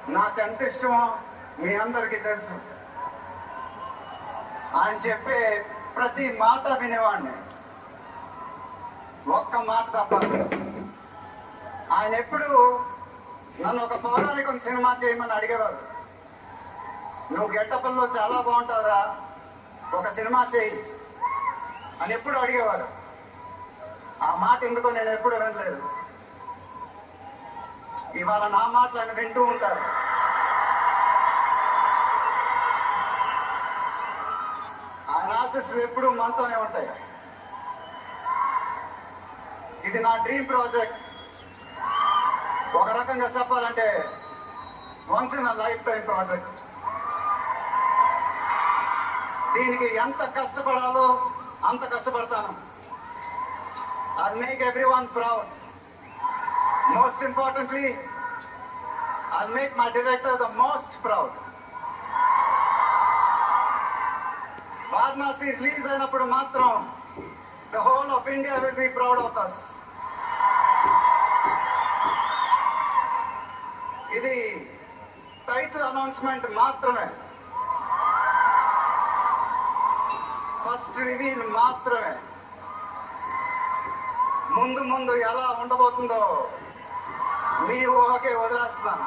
నాకెంత ఇష్టమో మీ అందరికీ తెలుసు. ఆయన చెప్పే ప్రతి మాట వినేవాడిని, ఒక్క మాట తప్ప. ఆయన ఎప్పుడు నన్ను ఒక పౌరాణికం సినిమా చేయమని అడిగేవారు. నువ్వు గెటప్లో చాలా బాగుంటావురా, ఒక సినిమా చేయి అని ఎప్పుడు అడిగేవారు. ఆ మాట ఎందుకో నేను ఎప్పుడు వినలేదు. ఇవాళ నా మాటలు ఆయన వింటూ ఉంటారు. ఆయన ఆశీస్సులు ఎప్పుడూ మనతోనే ఉంటాయి. ఇది నా డ్రీమ్ ప్రాజెక్ట్. ఒక రకంగా చెప్పాలంటే once in a life time project. దీనికి ఎంత కష్టపడాలో అంత కష్టపడతాను. I'll make everyone proud. Most importantly, I'll make my director the most proud. Varanasi release అయినప్పుడు మాత్రం the whole of India will be proud of us. ఇది title announcement మాత్రమే, first reveal మాత్రమే. ముందు ముందు ఎలా ఉండబోతుందో మీ ఊహకే వదిలేస్తున్నాను.